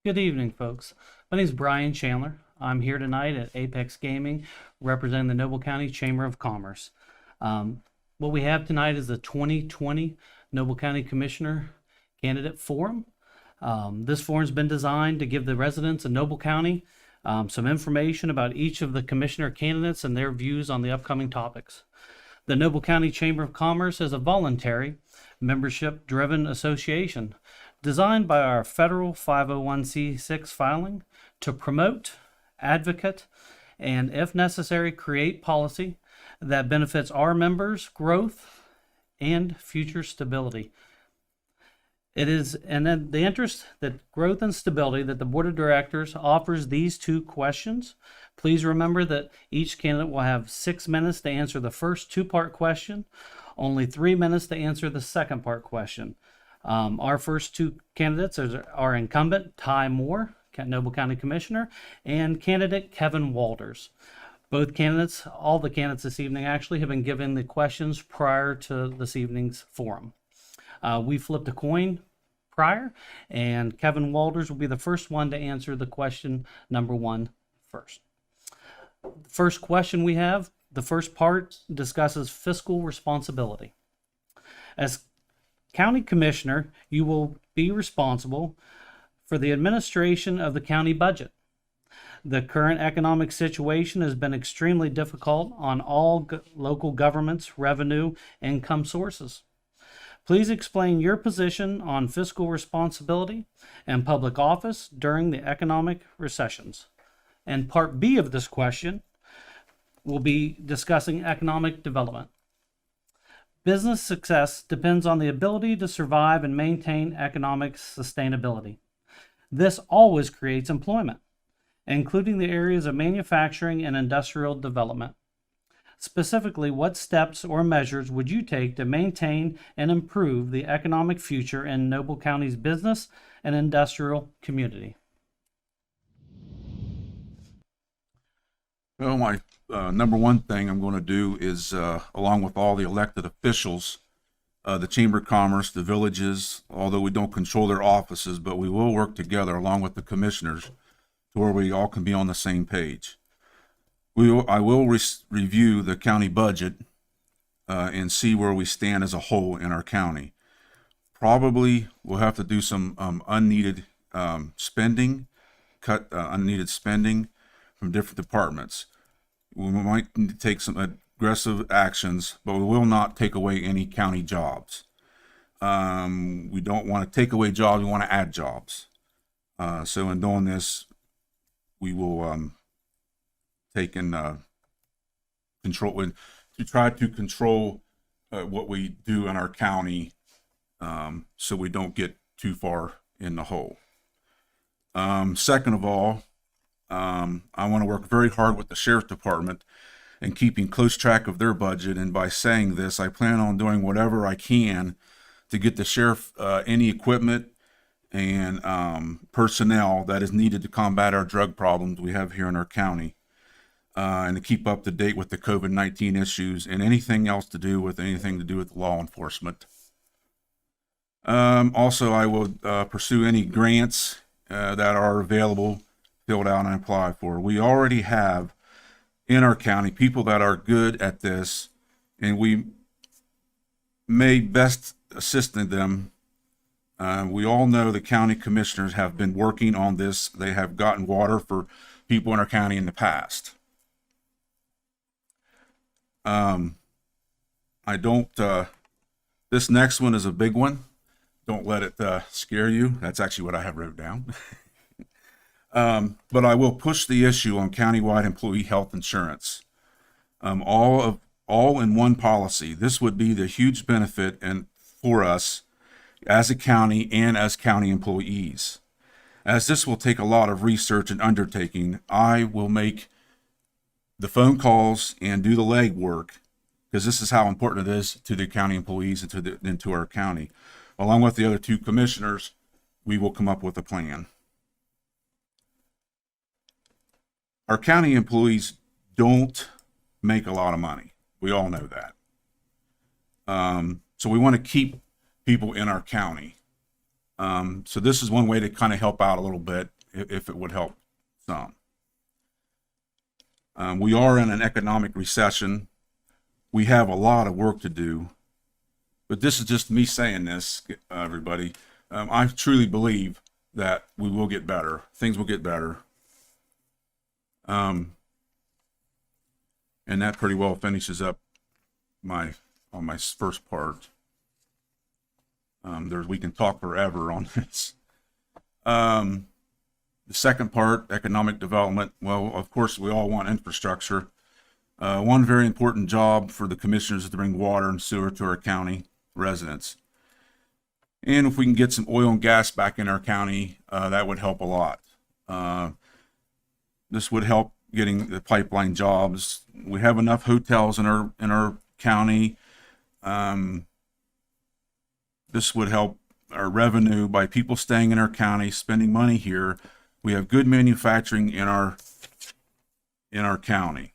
Good evening, folks. My name is Brian Chandler. I'm here tonight at Apex Gaming, representing the Noble County Chamber of Commerce. What we have tonight is the 2020 Noble County Commissioner Candidate Forum. This forum's been designed to give the residents of Noble County some information about each of the commissioner candidates and their views on the upcoming topics. The Noble County Chamber of Commerce is a voluntary, membership-driven association designed by our federal 501c6 filing to promote, advocate, and if necessary, create policy that benefits our members' growth and future stability. It is in the interest that growth and stability that the Board of Directors offers these two questions. Please remember that each candidate will have 6 minutes to answer the first two-part question, only 3 minutes to answer the second part question. Our first two candidates are incumbent Ty Moore, Noble County Commissioner, and candidate Kevin Walters. Both candidates, all the candidates this evening actually, have been given the questions prior to this evening's forum. We flipped a coin prior, and Kevin Walters will be the first one to answer the question number 1 first. The first question we have, the first part discusses fiscal responsibility. As County Commissioner, you will be responsible for the administration of the county budget. The current economic situation has been extremely difficult on all local governments' revenue income sources. Please explain your position on fiscal responsibility and public office during the economic recessions. And part B of this question will be discussing economic development. Business success depends on the ability to survive and maintain economic sustainability. This always creates employment, including the areas of manufacturing and industrial development. Specifically, what steps or measures would you take to maintain and improve the economic future in Noble County's business and industrial community? Well, my number one thing I'm going to do is, along with all the elected officials, the Chamber of Commerce, the villages, although we don't control their offices, but we will work together along with the commissioners to where we all can be on the same page. I will review the county budget and see where we stand as a whole in our county. Probably we'll have to do some unneeded spending, cut unneeded spending from different departments. We might need to take some aggressive actions, but we will not take away any county jobs. We don't want to take away jobs, we want to add jobs. So in doing this, we will take and control, to try to control what we do in our county, so we don't get too far in the hole. Second of all, I want to work very hard with the Sheriff's Department and keeping close track of their budget. And by saying this, I plan on doing whatever I can to get the sheriff any equipment and personnel that is needed to combat our drug problems we have here in our county, and to keep up to date with the COVID-19 issues and anything else to do with law enforcement. Also, I will pursue any grants that are available, filled out and apply for. We already have in our county people that are good at this, and we may best assist them. We all know the county commissioners have been working on this. They have gotten water for people in our county in the past. This next one is a big one. Don't let it scare you. That's actually what I have wrote down. But I will push the issue on countywide employee health insurance. All in one policy. This would be the huge benefit for us as a county and as county employees. As this will take a lot of research and undertaking, I will make the phone calls and do the legwork, because this is how important it is to the county employees and to our county. Along with the other two commissioners, we will come up with a plan. Our county employees don't make a lot of money. We all know that. So we want to keep people in our county. So this is one way to kind of help out a little bit if it would help some. We are in an economic recession. We have a lot of work to do, but this is just me saying this, everybody. I truly believe that we will get better. Things will get better. And that pretty well finishes up my first part. We can talk forever on this. The second part, economic development. Well, of course, we all want infrastructure. One very important job for the commissioners is to bring water and sewer to our county residents. And if we can get some oil and gas back in our county, that would help a lot. This would help getting the pipeline jobs. We have enough hotels in our county. This would help our revenue by people staying in our county, spending money here. We have good manufacturing in our county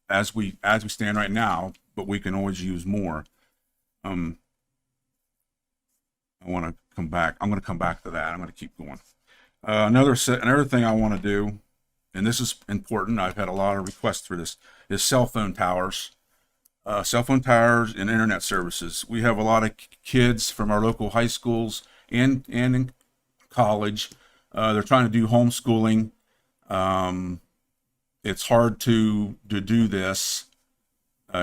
as we stand right now, but we can always use more. I want to come back. I'm going to come back to that. I'm going to keep going. Another thing I want to do, and this is important, I've had a lot of requests for this, is cell phone towers. Cell phone towers and internet services. We have a lot of kids from our local high schools and in college. They're trying to do homeschooling. It's hard to do this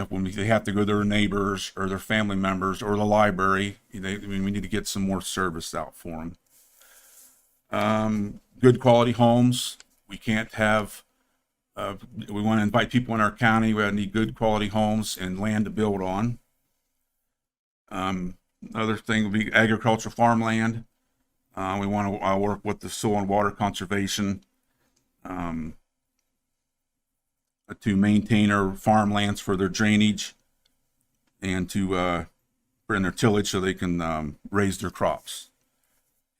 when they have to go to their neighbors or their family members or the library. We need to get some more service out for them. Good quality homes. We can't have. We want to invite people in our county. We need good quality homes and land to build on. Another thing would be agricultural farmland. We want to work with the soil and water conservation to maintain our farmlands for their drainage and to bring their tillage so they can raise their crops.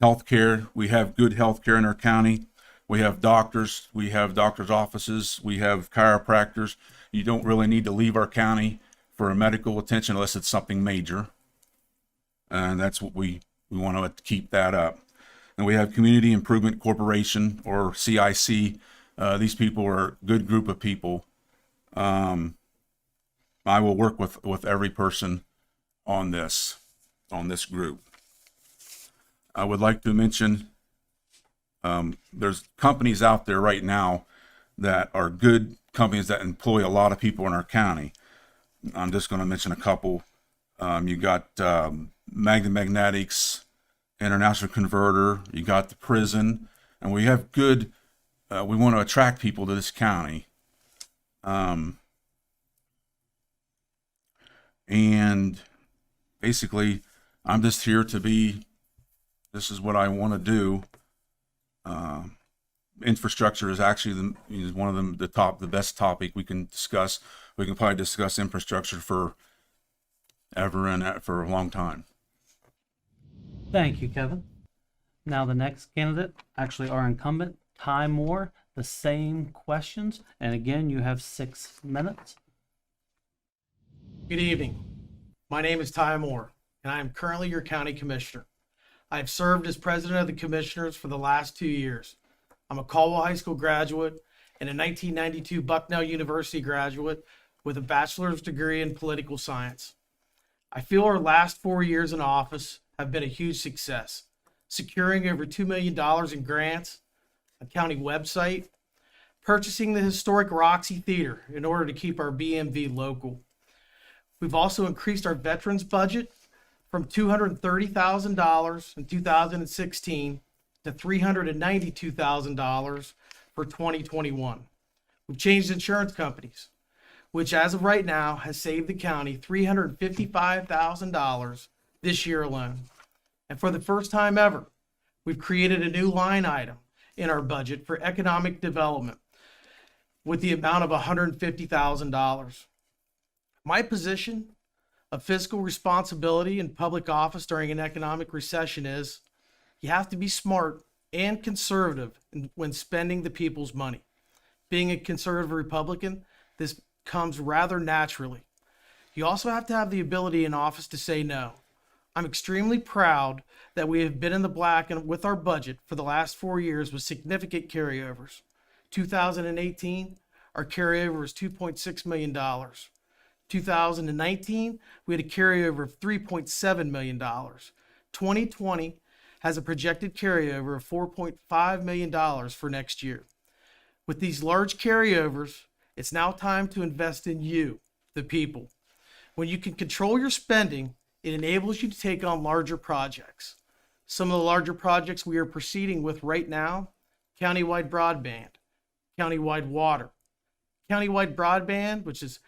Healthcare. We have good healthcare in our county. We have doctors, we have doctors' offices, we have chiropractors. You don't really need to leave our county for a medical attention unless it's something major. And that's what we want to keep that up. And we have Community Improvement Corporation, or CIC. These people are a good group of people. I will work with every person on this group. I would like to mention there's companies out there right now that are good companies that employ a lot of people in our county. I'm just going to mention a couple. You got Magna Magnetics, International Converter, you got the prison, and we have good, we want to attract people to this county. And basically, I'm just here to this is what I want to do. Infrastructure is actually one of the best topic we can discuss. We can probably discuss infrastructure for a long time. Thank you, Kevin. Now the next candidate, actually our incumbent, Ty Moore, the same questions. And again, you have 6 minutes. Good evening. My name is Ty Moore, and I am currently your county commissioner. I have served as president of the commissioners for the last 2 years. I'm a Caldwell High School graduate and a 1992 Bucknell University graduate with a bachelor's degree in political science. I feel our last 4 years in office have been a huge success, securing over $2 million in grants, a county website, purchasing the historic Roxy Theater in order to keep our BMV local. We've also increased our veterans budget from $230,000 in 2016 to $392,000 for 2021. We've changed insurance companies, which as of right now has saved the county $355,000 this year alone. And for the first time ever, we've created a new line item in our budget for economic development with the amount of $150,000. My position of fiscal responsibility in public office during an economic recession is you have to be smart and conservative when spending the people's money. Being a conservative Republican, this comes rather naturally. You also have to have the ability in office to say no. I'm extremely proud that we have been in the black and with our budget for the last 4 years with significant carryovers. 2018, our carryover was $2.6 million. 2019, we had a carryover of $3.7 million. 2020 has a projected carryover of $4.5 million for next year. With these large carryovers, it's now time to invest in you, the people. When you can control your spending, it enables you to take on larger projects. Some of the larger projects we are proceeding with right now: countywide broadband, countywide water. Countywide broadband, which is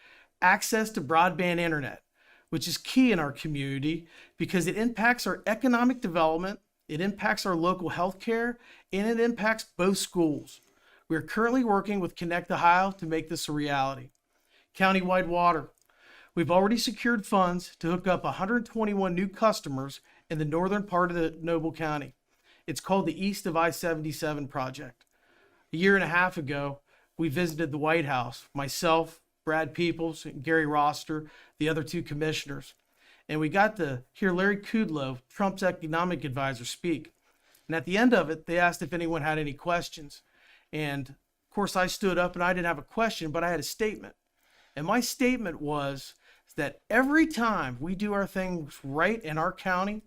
access to broadband internet, which is key in our community because it impacts our economic development, it impacts our local health care, and it impacts both schools. We are currently working with Connect Ohio to make this a reality. Countywide water. We've already secured funds to hook up 121 new customers in the northern part of the Noble County. It's called the East of I-77 project. A year and a half ago, we visited the White House, myself, Brad Peoples, and Gary Roster, the other two commissioners. And we got to hear Larry Kudlow, Trump's economic advisor, speak. And at the end of it, they asked if anyone had any questions. And of course, I stood up and I didn't have a question, but I had a statement. And my statement was that every time we do our things right in our county,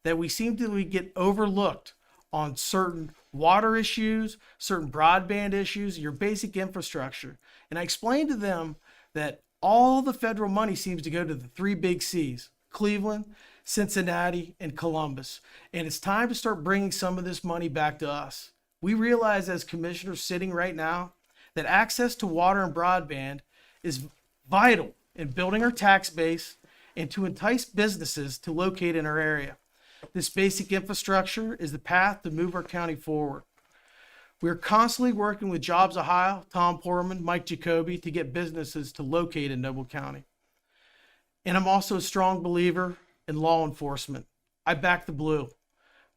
that we seem to get overlooked on certain water issues, certain broadband issues, your basic infrastructure. And I explained to them that all the federal money seems to go to the three big C's: Cleveland, Cincinnati, and Columbus. And it's time to start bringing some of this money back to us. We realize as commissioners sitting right now that access to water and broadband is vital in building our tax base and to entice businesses to locate in our area. This basic infrastructure is the path to move our county forward. We're constantly working with Jobs Ohio, Tom Portman, Mike Jacoby to get businesses to locate in Noble County. And I'm also a strong believer in law enforcement. I back the blue.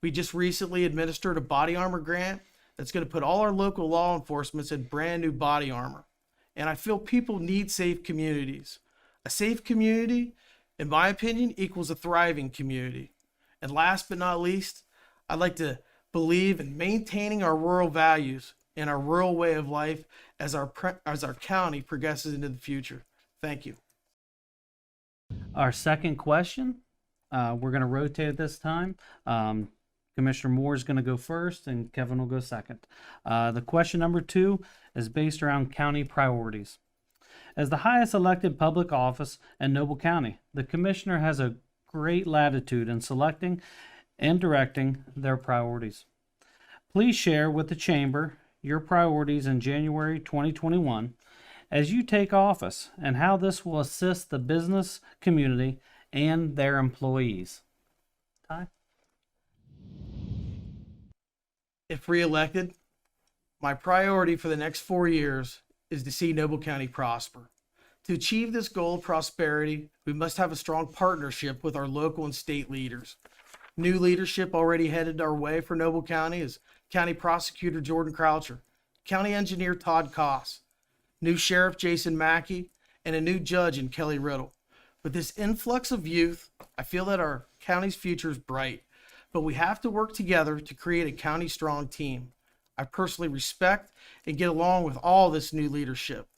We just recently administered a body armor grant that's going to put all our local law enforcement in brand new body armor. And I feel people need safe communities. A safe community, in my opinion, equals a thriving community. And last but not least, I'd like to believe in maintaining our rural values and our rural way of life as our county progresses into the future. Thank you. Our second question, we're going to rotate this time. Commissioner Moore is going to go first and Kevin will go second. The question number 2 is based around county priorities. As the highest elected public office in Noble County, the commissioner has a great latitude in selecting and directing their priorities. Please share with the chamber your priorities in January 2021 as you take office and how this will assist the business community and their employees. Ty? If reelected, my priority for the next 4 years is to see Noble County prosper. To achieve this goal of prosperity, we must have a strong partnership with our local and state leaders. New leadership already headed our way for Noble County is County Prosecutor Jordan Croucher, County Engineer Todd Koss, new Sheriff Jason Mackey, and a new judge in Kelly Riddle. With this influx of youth, I feel that our county's future is bright, but we have to work together to create a county strong team. I personally respect and get along with all this new leadership.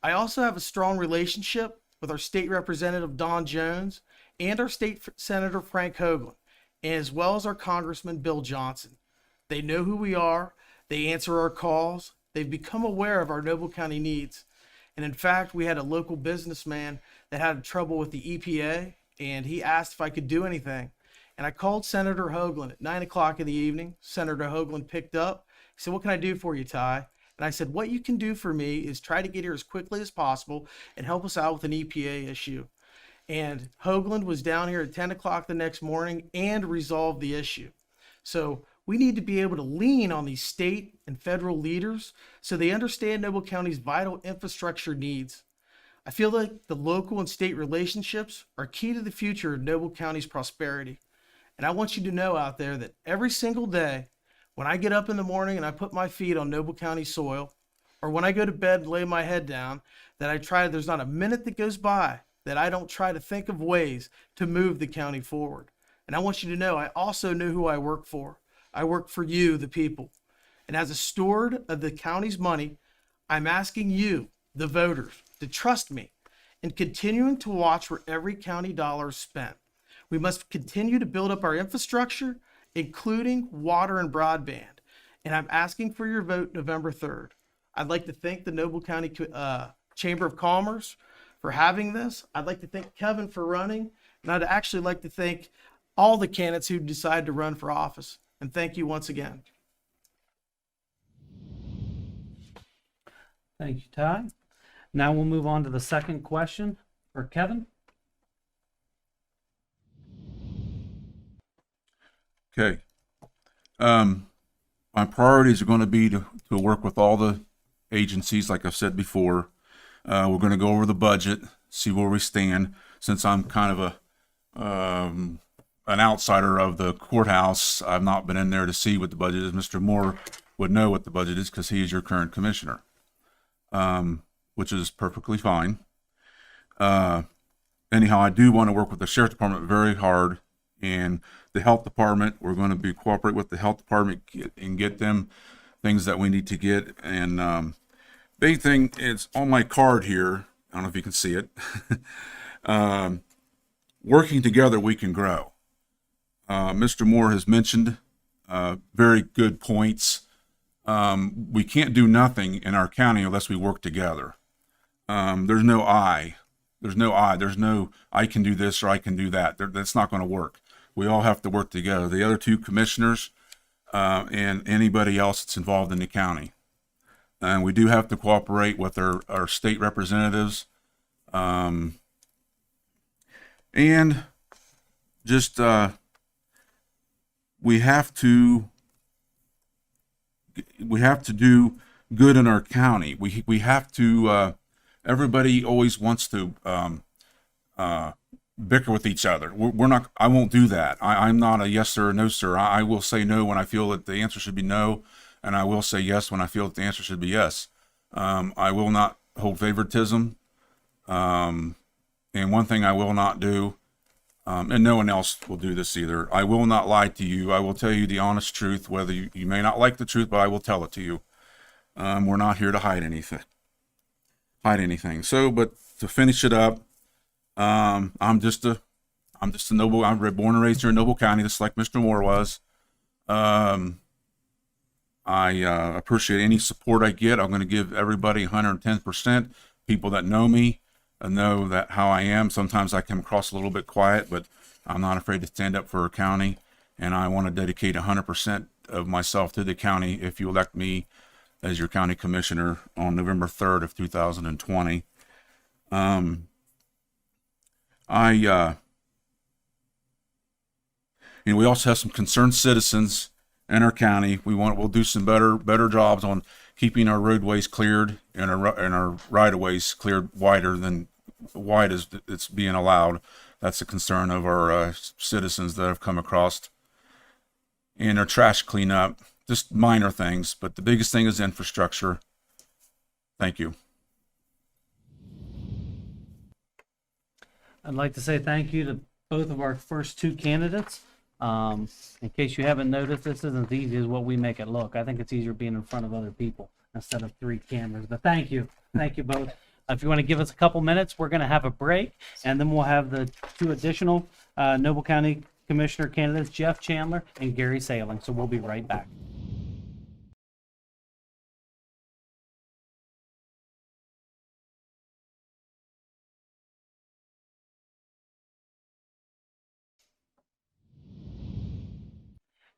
I also have a strong relationship with our state representative Don Jones and our state senator Frank Hoagland, as well as our Congressman Bill Johnson. They know who we are, they answer our calls, they've become aware of our Noble County needs. And in fact, we had a local businessman that had trouble with the EPA, and he asked if I could do anything. And I called Senator Hoagland at 9 o'clock in the evening. Senator Hoagland picked up. He said, "What can I do for you, Ty?" And I said, "What you can do for me is try to get here as quickly as possible and help us out with an EPA issue." And Hoagland was down here at 10 o'clock the next morning and resolved the issue. So we need to be able to lean on these state and federal leaders so they understand Noble County's vital infrastructure needs. I feel like the local and state relationships are key to the future of Noble County's prosperity. And I want you to know out there that every single day, when I get up in the morning and I put my feet on Noble County soil, or when I go to bed and lay my head down, that there's not a minute that goes by that I don't try to think of ways to move the county forward. And I want you to know I also know who I work for. I work for you, the people. And as a steward of the county's money, I'm asking you, the voters, to trust me in continuing to watch where every county dollar is spent. We must continue to build up our infrastructure, including water and broadband. And I'm asking for your vote November 3rd. I'd like to thank the Noble County Chamber of Commerce for having this. I'd like to thank Kevin for running. And I'd actually like to thank all the candidates who decided to run for office. And thank you once again. Thank you, Ty. Now we'll move on to the second question for Kevin. Okay. My priorities are going to be to work with all the agencies, like I've said before. We're going to go over the budget, see where we stand. Since I'm kind of an outsider of the courthouse, I've not been in there to see what the budget is. Mr. Moore would know what the budget is because he is your current commissioner, which is perfectly fine. Anyhow, I do want to work with the sheriff department very hard, and the health department. We're going to be cooperate with the health department and get them things that we need to get. And big thing is on my card here. I don't know if you can see it. Working together, we can grow. Mr. Moore has mentioned very good points. We can't do nothing in our county unless we work together. There's no I. There's no I can do this or I can do that. That's not going to work. We all have to work together. The other two commissioners and anybody else that's involved in the county. And we do have to cooperate with our state representatives. And just we have to do good in our county. We have to. Everybody always wants to bicker with each other. We're not. I won't do that. I'm not a yes sir or no sir. I will say no when I feel that the answer should be no, and I will say yes when I feel that the answer should be yes. I will not hold favoritism. And one thing I will not do, and no one else will do this either, I will not lie to you. I will tell you the honest truth, whether you may not like the truth, but I will tell it to you. We're not here to hide anything. So, but to finish it up, I'm just a Noble. I'm born and raised here in Noble County, just like Mr. Moore was. I appreciate any support I get. I'm going to give everybody 110%. People that know me know that how I am. Sometimes I come across a little bit quiet, but I'm not afraid to stand up for our county, and I want to dedicate 100% of myself to the county if you elect me as your county commissioner on November 3rd of 2020. We also have some concerned citizens in our county. We'll do some better jobs on keeping our roadways cleared and our right-of-ways cleared wide as it's being allowed. That's a concern of our citizens that have come across. And our trash cleanup, just minor things, but the biggest thing is infrastructure. Thank you. I'd like to say thank you to both of our first two candidates. In case you haven't noticed, this isn't as easy as what we make it look. I think it's easier being in front of other people instead of 3 cameras. But thank you both. If you want to give us a couple minutes, we're going to have a break, and then we'll have the 2 additional Noble County Commissioner candidates, Jeff Chandler and Gary Sailing. So we'll be right back.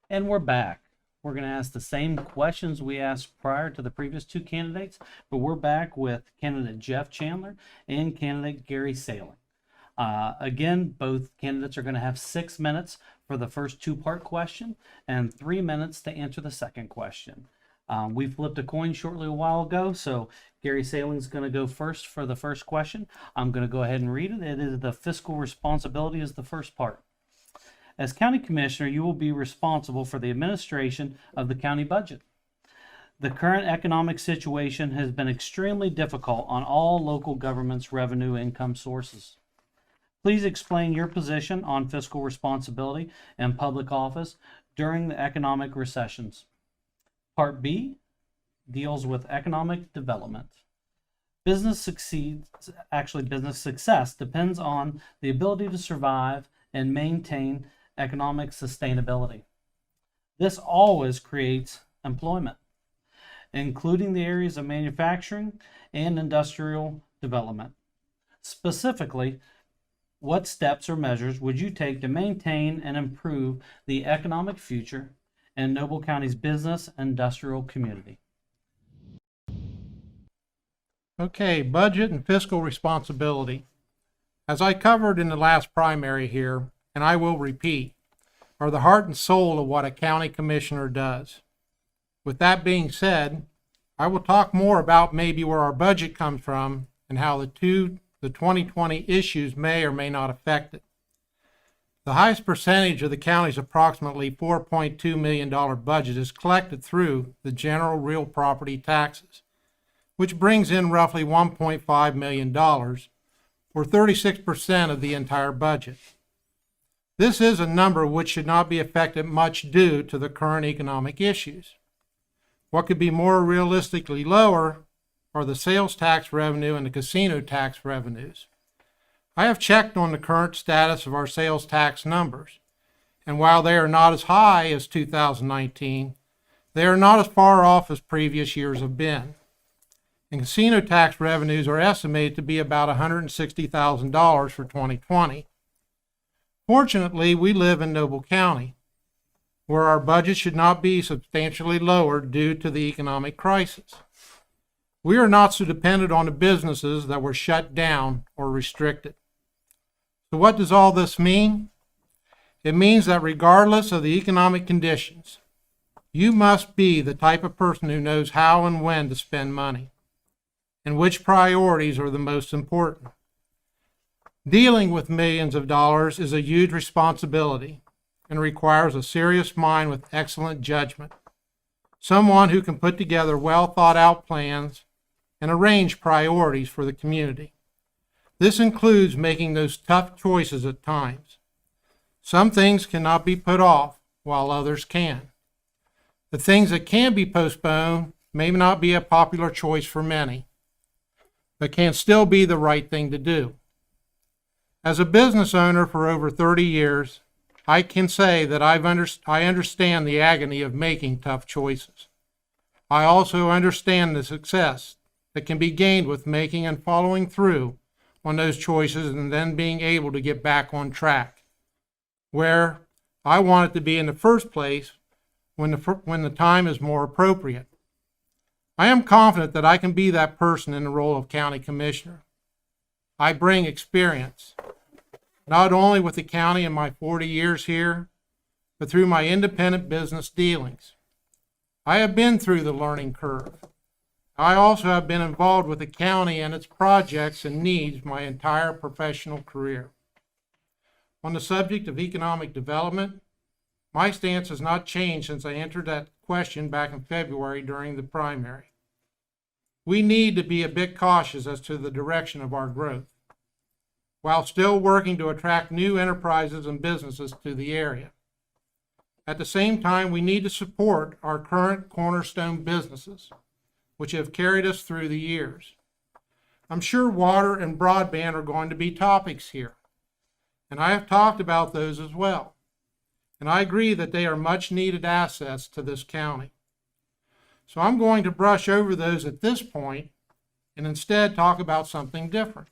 And we're back. We're going to ask the same questions we asked prior to the previous 2 candidates, but we're back with candidate Jeff Chandler and candidate Gary Sailing. Again, both candidates are going to have 6 minutes for the first 2-part question and 3 minutes to answer the second question. We flipped a coin shortly a while ago, so Gary Sailing's going to go first for the first question. I'm going to go ahead and read it. It is the fiscal responsibility is the first part. As county commissioner, you will be responsible for the administration of the county budget. The current economic situation has been extremely difficult on all local governments' revenue income sources. Please explain your position on fiscal responsibility and public office during the economic recessions. Part B deals with economic development. Business success depends on the ability to survive and maintain economic sustainability. This always creates employment, including the areas of manufacturing and industrial development. Specifically, what steps or measures would you take to maintain and improve the economic future in Noble County's business and industrial community? Okay, budget and fiscal responsibility. As I covered in the last primary here, and I will repeat, are the heart and soul of what a county commissioner does. With that being said, I will talk more about maybe where our budget comes from and how the 2020 issues may or may not affect it. The highest percentage of the county's approximately $4.2 million budget is collected through the general real property taxes, which brings in roughly $1.5 million, or 36% of the entire budget. This is a number which should not be affected much due to the current economic issues. What could be more realistically lower are the sales tax revenue and the casino tax revenues. I have checked on the current status of our sales tax numbers, and while they are not as high as 2019, they are not as far off as previous years have been. And casino tax revenues are estimated to be about $160,000 for 2020. Fortunately, we live in Noble County, where our budget should not be substantially lower due to the economic crisis. We are not so dependent on the businesses that were shut down or restricted. So what does all this mean? It means that regardless of the economic conditions, you must be the type of person who knows how and when to spend money, and which priorities are the most important. Dealing with millions of dollars is a huge responsibility and requires a serious mind with excellent judgment, someone who can put together well thought out plans and arrange priorities for the community. This includes making those tough choices at times. Some things cannot be put off while others can. The things that can be postponed may not be a popular choice for many, but can still be the right thing to do. As a business owner for over 30 years, I can say that I understand the agony of making tough choices. I also understand the success that can be gained with making and following through on those choices and then being able to get back on track, where I want it to be in the first place when the time is more appropriate. I am confident that I can be that person in the role of county commissioner. I bring experience, not only with the county in my 40 years here, but through my independent business dealings. I have been through the learning curve. I also have been involved with the county and its projects and needs my entire professional career. On the subject of economic development, my stance has not changed since I entered that question back in February during the primary. We need to be a bit cautious as to the direction of our growth, while still working to attract new enterprises and businesses to the area. At the same time, we need to support our current cornerstone businesses, which have carried us through the years. I'm sure water and broadband are going to be topics here, and I have talked about those as well. And I agree that they are much needed assets to this county. So I'm going to brush over those at this point and instead talk about something different.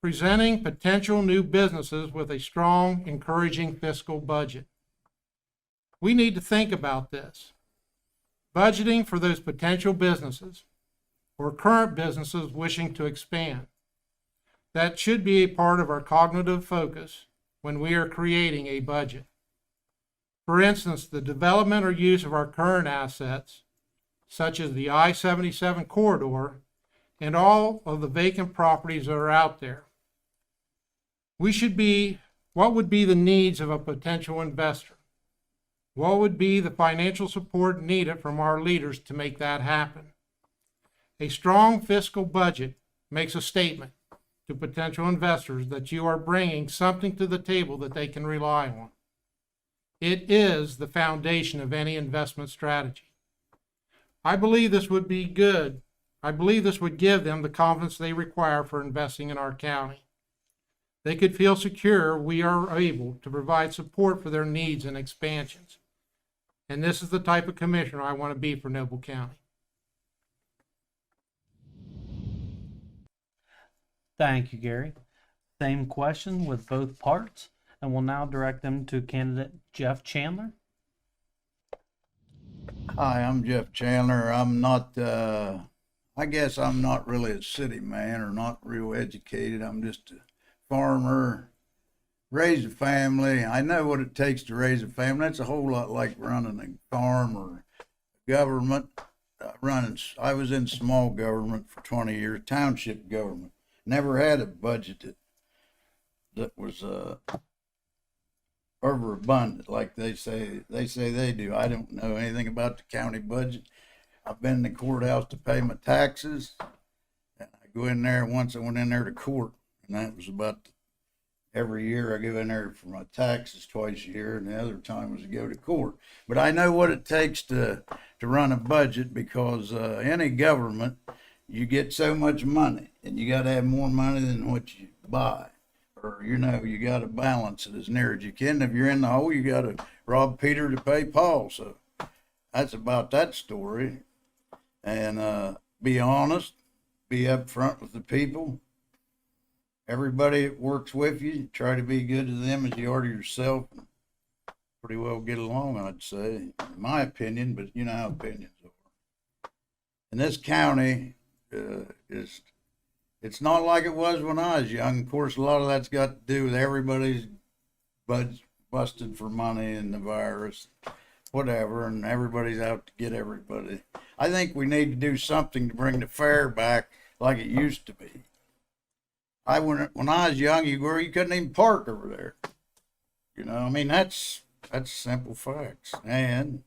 Presenting potential new businesses with a strong, encouraging fiscal budget. We need to think about this. Budgeting for those potential businesses or current businesses wishing to expand. That should be a part of our cognitive focus when we are creating a budget. For instance, the development or use of our current assets, such as the I-77 corridor and all of the vacant properties that are out there. What would be the needs of a potential investor? What would be the financial support needed from our leaders to make that happen? A strong fiscal budget makes a statement to potential investors that you are bringing something to the table that they can rely on. It is the foundation of any investment strategy. I believe this would be good. I believe this would give them the confidence they require for investing in our county. They could feel secure we are able to provide support for their needs and expansions. And this is the type of commissioner I want to be for Noble County. Thank you, Gary. Same question with both parts, and we'll now direct them to candidate Jeff Chandler. Hi, I'm Jeff Chandler. I'm not, I guess I'm not really a city man or not real educated. I'm just a farmer, raised a family. I know what it takes to raise a family. That's a whole lot like running a farm or government. I was in small government for 20 years, township government. Never had a budget that was overabundant like they say they do. I don't know anything about the county budget. I've been in the courthouse to pay my taxes, and I go in there. Once I went in there to court, and that was about every year. I go in there for my taxes twice a year, and the other time was to go to court. But I know what it takes to run a budget, because any government, you get so much money, and you got to have more money than what you buy. Or, you got to balance it as near as you can. If you're in the hole, you got to rob Peter to pay Paul. So that's about that story. And be honest, be upfront with the people. Everybody that works with you, try to be good to them as you are to yourself. Pretty well get along, I'd say, in my opinion, but you know how opinions are. And this county it's not like it was when I was young. Of course, a lot of that's got to do with everybody's budget busted for money and the virus, whatever, and everybody's out to get everybody. I think we need to do something to bring the fair back like it used to be. When I was young, you couldn't even park over there. I mean, that's simple facts. And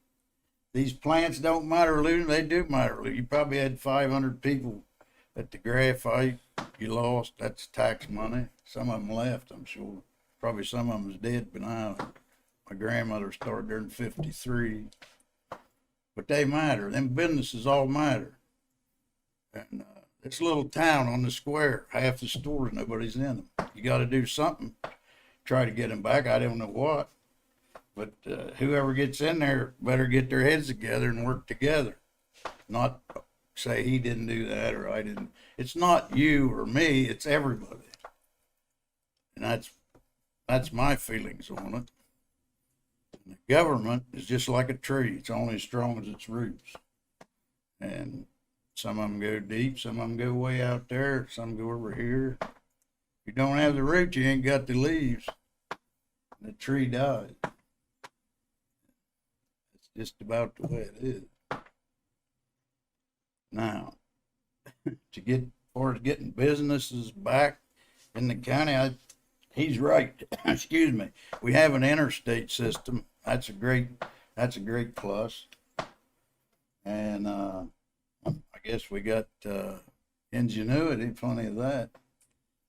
these plants don't matter losing, they do matter. You probably had 500 people at the graphite. You lost, that's tax money. Some of them left, I'm sure. Probably some of them's dead by now. My grandmother started there in 53. But they matter. Them businesses all matter. And this little town on the square, half the stores, nobody's in them. You got to do something, try to get them back. I don't know what. But whoever gets in there better get their heads together and work together. Not say he didn't do that or I didn't. It's not you or me, it's everybody. And that's my feelings on it. And the government is just like a tree. It's only as strong as its roots. And some of them go deep, some of them go way out there, some go over here. If you don't have the roots, you ain't got the leaves. The tree dies. It's just about the way it is. Now, as far as getting businesses back in the county, he's right. Excuse me. We have an interstate system. That's a great plus. And I guess we got ingenuity, plenty of that.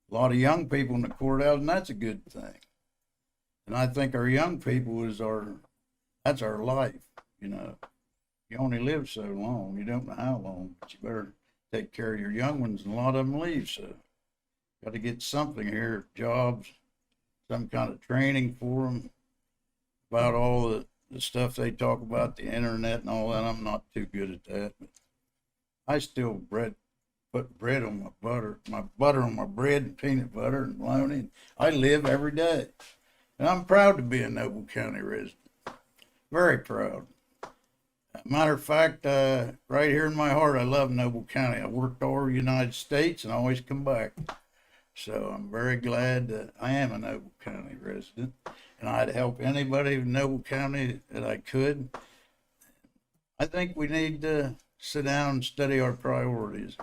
A lot of young people in the courthouse, and that's a good thing. And I think our young people that's our life, You only live so long. You don't know how long, but you better take care of your young ones, and a lot of them leave. So got to get something here, jobs, some kind of training for them about all the stuff they talk about, the internet and all that. I'm not too good at that, but I still put bread on my butter on my bread and peanut butter and bologna. And I live every day. And I'm proud to be a Noble County resident. Very proud. Matter of fact, right here in my heart, I love Noble County. I worked all over the United States and always come back. So I'm very glad that I am a Noble County resident. And I'd help anybody in Noble County that I could. I think we need to sit down and study our priorities.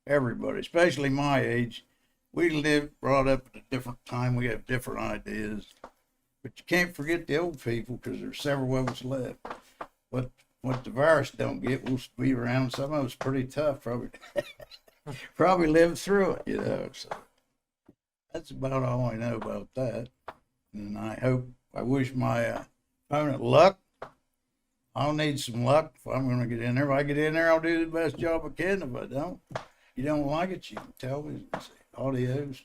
Everybody, especially my age. We brought up at a different time. We have different ideas. But you can't forget the old people, because there's several of us left. What the virus don't get, we'll be around. Some of us pretty tough, probably lived through it, So That's about all I know about that. And I wish my opponent luck. I'll need some luck if I'm going to get in there. If I get in there, I'll do the best job I can. If I don't, you don't like it, you can tell me. Say, adios.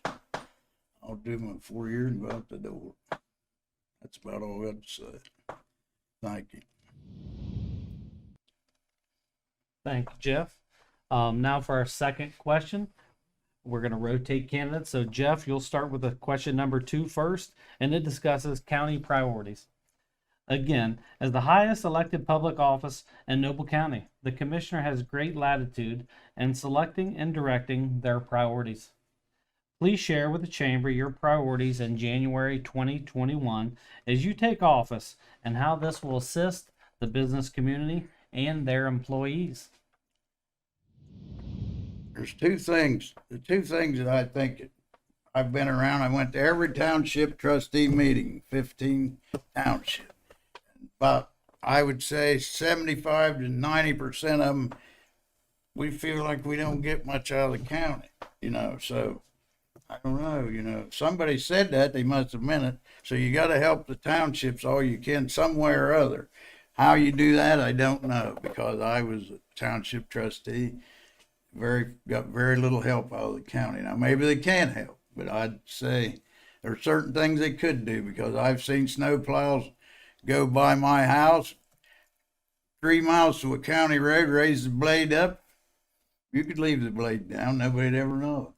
I'll do my 4 years and go out the door. That's about all I got to say. Thank you. Thank you, Jeff. Now for our second question. We're going to rotate candidates. So, Jeff, you'll start with the question number 2 first, and it discusses county priorities. Again, as the highest elected public office in Noble County, the commissioner has great latitude in selecting and directing their priorities. Please share with the chamber your priorities in January 2021 as you take office and how this will assist the business community and their employees. There's two things. The two things that I think I've been around. I went to every township trustee meeting, 15 townships. About, I would say 75 to 90% of them, we feel like we don't get much out of the county, so I don't know, somebody said that, they must have meant it. So you got to help the townships all you can, some way or other. How you do that, I don't know, because I was a township trustee, got very little help out of the county. Now, maybe they can help, but I'd say there are certain things they could do, because I've seen snow plows go by my house, 3 miles to a county road, raise the blade up. You could leave the blade down, nobody'd ever know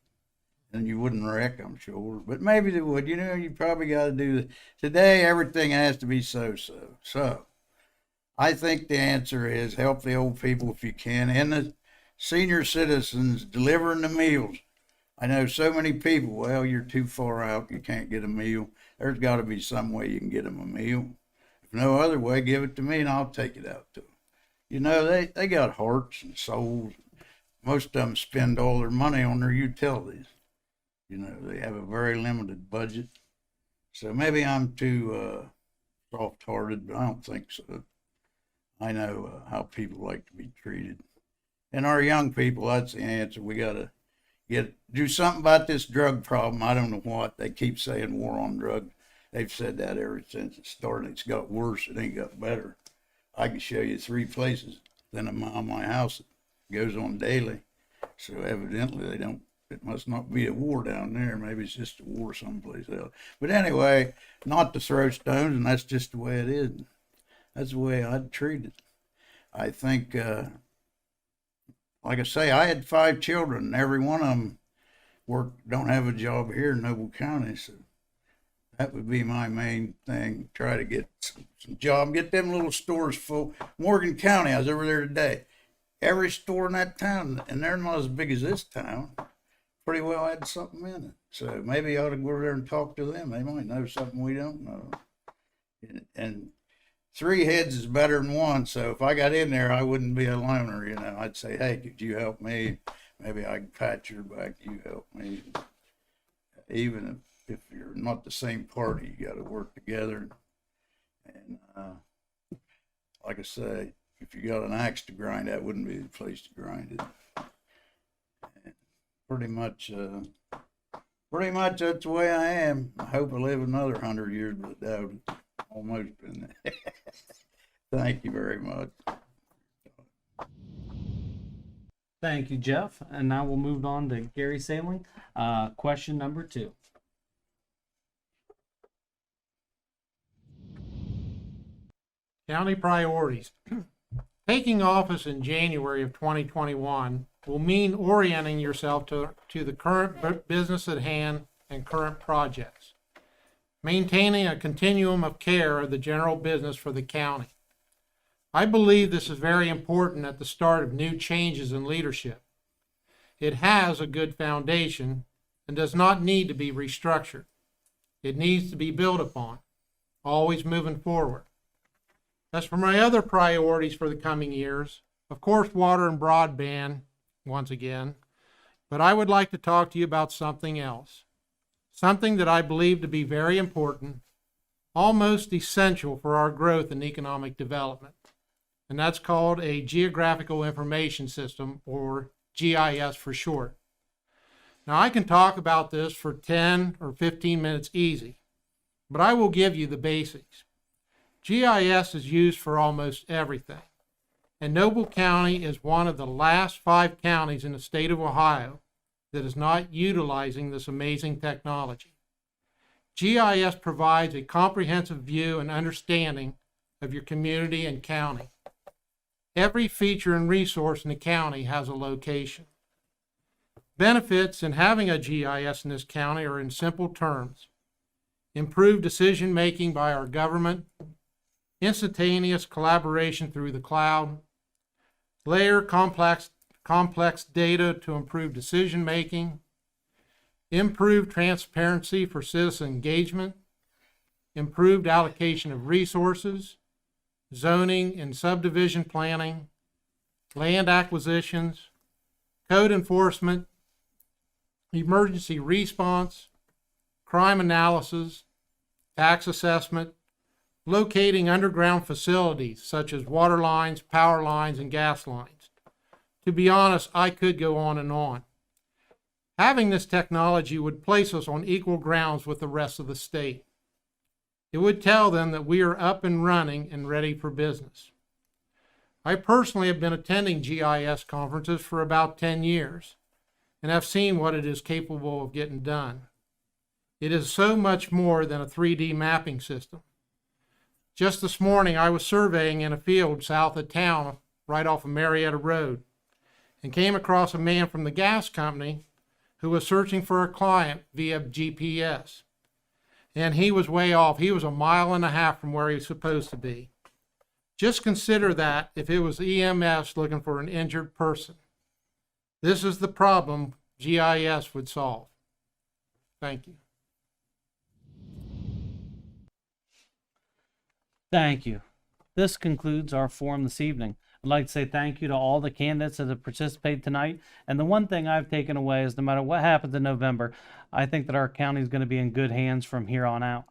it. And you wouldn't wreck, I'm sure. But maybe they would. You probably got to do that. Today, everything has to be so-so. So, I think the answer is help the old people if you can, and the senior citizens delivering the meals. I know so many people, well, you're too far out, you can't get a meal. There's got to be some way you can get them a meal. If no other way, give it to me and I'll take it out to them. They got hearts and souls. Most of them spend all their money on their utilities. They have a very limited budget. So maybe I'm too soft-hearted, but I don't think so. I know how people like to be treated. And our young people, that's the answer. We got to do something about this drug problem. I don't know what. They keep saying war on drugs. They've said that ever since it started. It's got worse. It ain't got better. I can show you 3 places within a mile of my house. It goes on daily. So evidently it must not be a war down there. Maybe it's just a war someplace else. But anyway, not to throw stones, and that's just the way it is. That's the way I'd treat it. I think, like I say, I had 5 children, and every one of them don't have a job here in Noble County. So that would be my main thing. Try to get some job, get them little stores full. Morgan County, I was over there today. Every store in that town, and they're not as big as this town, pretty well had something in it. So maybe I ought to go over there and talk to them. They might know something we don't know. And 3 heads is better than 1. So if I got in there, I wouldn't be a loner. I'd say, hey, could you help me? Maybe I can pat your back. You help me. Even if you're not the same party, you got to work together. And like I say, if you got an axe to grind, that wouldn't be the place to grind it. And pretty much that's the way I am. I hope I live another 100 years, but I doubt it's almost been there. Thank you very much. Thank you, Jeff. And now we'll move on to Gary Sailing. Question number 2. County priorities. Taking office in January of 2021 will mean orienting yourself to the current business at hand and current projects. Maintaining a continuum of care of the general business for the county. I believe this is very important at the start of new changes in leadership. It has a good foundation and does not need to be restructured. It needs to be built upon, always moving forward. As for my other priorities for the coming years, of course, water and broadband, once again, but I would like to talk to you about something else. Something that I believe to be very important, almost essential for our growth and economic development. And that's called a Geographical Information System, or GIS for short. Now, I can talk about this for 10 or 15 minutes easy, but I will give you the basics. GIS is used for almost everything, and Noble County is one of the last 5 counties in the state of Ohio that is not utilizing this amazing technology. GIS provides a comprehensive view and understanding of your community and county. Every feature and resource in the county has a location. Benefits in having a GIS in this county are in simple terms: improved decision making by our government, instantaneous collaboration through the cloud, layer complex data to improve decision making, improved transparency for citizen engagement, improved allocation of resources, zoning and subdivision planning, land acquisitions, code enforcement, emergency response, crime analysis, tax assessment, locating underground facilities such as water lines, power lines, and gas lines. To be honest, I could go on and on. Having this technology would place us on equal grounds with the rest of the state. It would tell them that we are up and running and ready for business. I personally have been attending GIS conferences for about 10 years and have seen what it is capable of getting done. It is so much more than a 3D mapping system. Just this morning, I was surveying in a field south of town, right off of Marietta Road, and came across a man from the gas company who was searching for a client via GPS. And he was way off. He was 1.5 miles from where he was supposed to be. Just consider that if it was EMS looking for an injured person. This is the problem GIS would solve. Thank you. Thank you. This concludes our forum this evening. I'd like to say thank you to all the candidates that have participated tonight. And the one thing I've taken away is no matter what happens in November, I think that our county is going to be in good hands from here on out.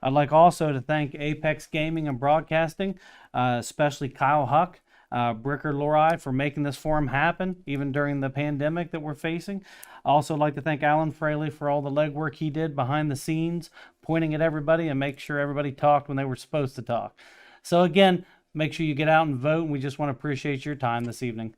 I'd like also to thank Apex Gaming and Broadcasting, especially Kyle Huck, Bricker Lori for making this forum happen, even during the pandemic that we're facing. I also like to thank Alan Fraley for all the legwork he did behind the scenes, pointing at everybody and make sure everybody talked when they were supposed to talk. So again, make sure you get out and vote, and we just want to appreciate your time this evening.